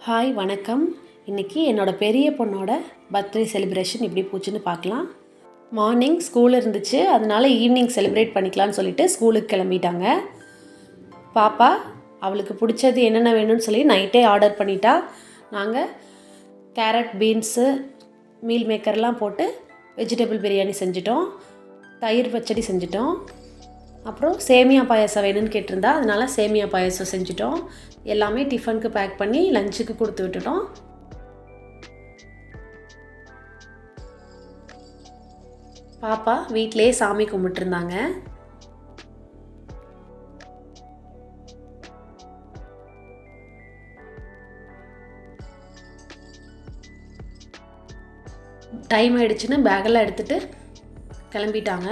Hi வணக்கம். இன்றைக்கி என்னோடய பெரிய பொண்ணோட பர்த்டே செலிப்ரேஷன் எப்படி போச்சுன்னு பார்க்கலாம். மார்னிங் ஸ்கூல் இருந்துச்சு, அதனால் ஈவினிங் செலிப்ரேட் பண்ணிக்கலான்னு சொல்லிட்டு ஸ்கூலுக்கு கிளம்பிட்டாங்க. பாப்பா அவளுக்கு பிடிச்சது என்னென்ன வேணும்னு சொல்லி நைட்டே ஆர்டர் பண்ணிட்டா. நாங்கள் கேரட், பீன்ஸு, மீல் மேக்கர்லாம் போட்டு வெஜிடபிள் பிரியாணி செஞ்சிட்டோம். தயிர் பச்சடி செஞ்சிட்டோம். அப்புறம் சேமியா பாயாசம் வேணும்னு கேட்டிருந்தா, அதனால் சேமியா பாயாசம் செஞ்சிட்டோம். எல்லாமே டிஃபனுக்கு பேக் பண்ணி லஞ்சுக்கு கொடுத்து விட்டுட்டோம். பாப்பா வீட்டிலே சாமி கும்பிட்டுருந்தாங்க. டைம் ஆயிடுச்சுன்னு பேக்கெல்லாம் எடுத்துகிட்டு கிளம்பிட்டாங்க.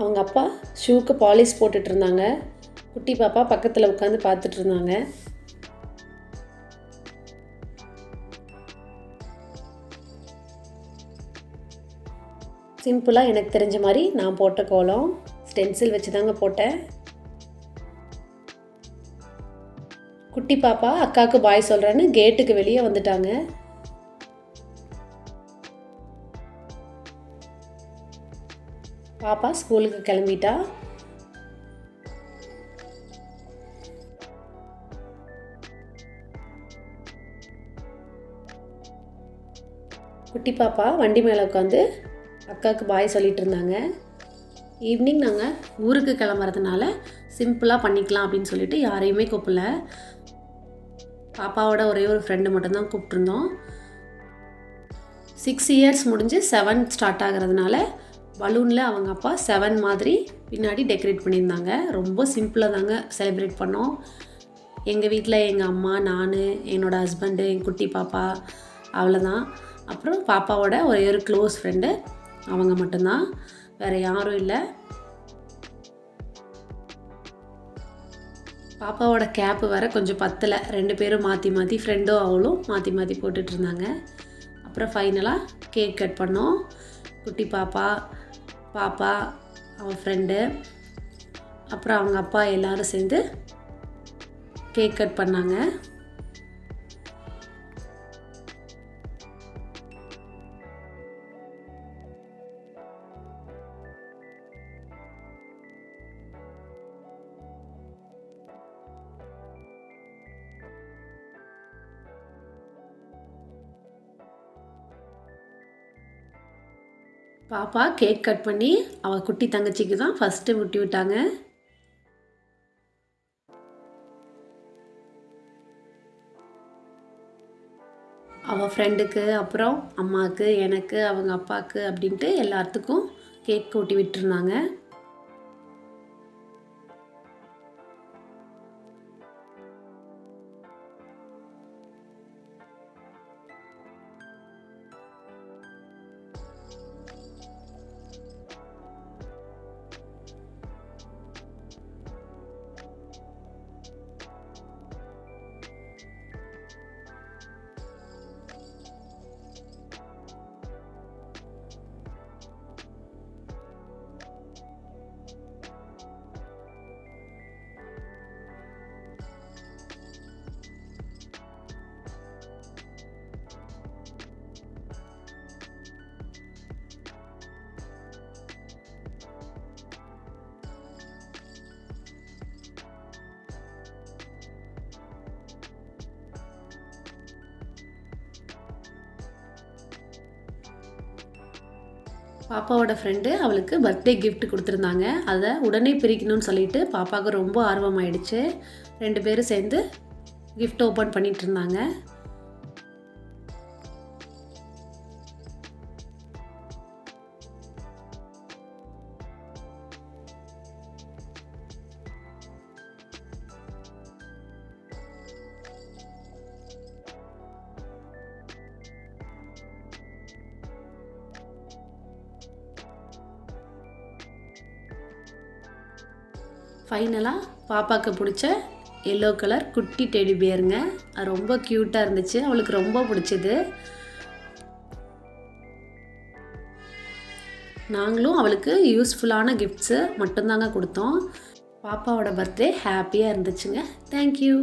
அவங்க அப்பா ஷூக்கு பாலிஷ் போட்டுட்டு இருந்தாங்க. குட்டி பாப்பா பக்கத்தில் உட்காந்து பார்த்துட்டு இருந்தாங்க. சிம்பிளாக எனக்கு தெரிஞ்ச மாதிரி நான் போட்ட கோலம் ஸ்டென்சில் வச்சு தாங்க போட்டேன். குட்டி பாப்பா அக்காவுக்கு பாய் சொல்கிறேன்னு கேட்டுக்கு வெளியே வந்துட்டாங்க. பாப்பா ஸ்கூலுக்கு கிளம்பிட்டா. குட்டி பாப்பா வண்டி மேலே உட்காந்து அக்காவுக்கு பாய் சொல்லிகிட்டு இருந்தாங்க. ஈவினிங் நாங்கள் ஊருக்கு கிளம்புறதுனால சிம்பிளாக பண்ணிக்கலாம் அப்படின்னு சொல்லிட்டு யாரையுமே கூப்பிடல. பாப்பாவோட ஒரே ஒரு ஃப்ரெண்டு மட்டும்தான் கூப்பிட்ருந்தோம். 6 இயர்ஸ் முடிஞ்சு 7 ஸ்டார்ட் ஆகிறதுனால பலூனில் அவங்க அப்பா 7 மாதிரி பின்னாடி டெக்கரேட் பண்ணியிருந்தாங்க. ரொம்ப சிம்பிளாக தாங்க செலிப்ரேட் பண்ணோம். எங்கள் வீட்டில் எங்கள் அம்மா, நான், என்னோடய ஹஸ்பண்டு, என் குட்டி பாப்பா, அவ்வளோதான். அப்புறம் பாப்பாவோட ஒரே ஒரு க்ளோஸ் ஃப்ரெண்டு, அவங்க மட்டும்தான், வேறு யாரும் இல்லை. பாப்பாவோட கேப்பு வேறு கொஞ்சம் பத்தலை. 2 பேரும் மாற்றி மாற்றி, ஃப்ரெண்டும் அவளும் மாற்றி மாற்றி போட்டுட்டு இருந்தாங்க. அப்புறம் ஃபைனலாக கேக் கட் பண்ணோம். குட்டி பாப்பா, பாப்பா, அவன் ஃப்ரெண்டு, அப்புறம் அவங்க அப்பா எல்லோரும் சேர்ந்து கேக் கட் பண்ணாங்க. பாப்பா கேக் கட் பண்ணி அவள் குட்டி தங்கச்சிக்கு தான் ஃபஸ்ட்டு ஊட்டி விட்டாங்க. அவள் ஃப்ரெண்டுக்கு, அப்புறம் அம்மாவுக்கு, எனக்கு, அவங்க அப்பாவுக்கு அப்படின்ட்டு எல்லாத்துக்கும் கேக் ஊட்டி விட்டுருந்தாங்க. பாப்பாவோட ஃப்ரெண்டு அவளுக்கு பர்த்டே கிஃப்ட் கொடுத்துருந்தாங்க. அதை உடனே பிரிக்கணும்னு சொல்லிட்டு பாப்பாவுக்கு ரொம்ப ஆர்வமாயிடுச்சு. 2 பேரும் சேர்ந்து கிஃப்ட் ஓப்பன் பண்ணிகிட்டு இருந்தாங்க. ஃபைனலாக பாப்பாவுக்கு பிடிச்ச எல்லோ கலர் குட்டி டெடி பியருங்க. அது ரொம்ப க்யூட்டாக இருந்துச்சு, அவளுக்கு ரொம்ப பிடிச்சிது. நாங்களும் அவளுக்கு யூஸ்ஃபுல்லான கிஃப்ட்ஸு மட்டும்தாங்க கொடுத்தோம். பாப்பாவோட பர்த்டே ஹாப்பியாக இருந்துச்சுங்க. தேங்க்யூ.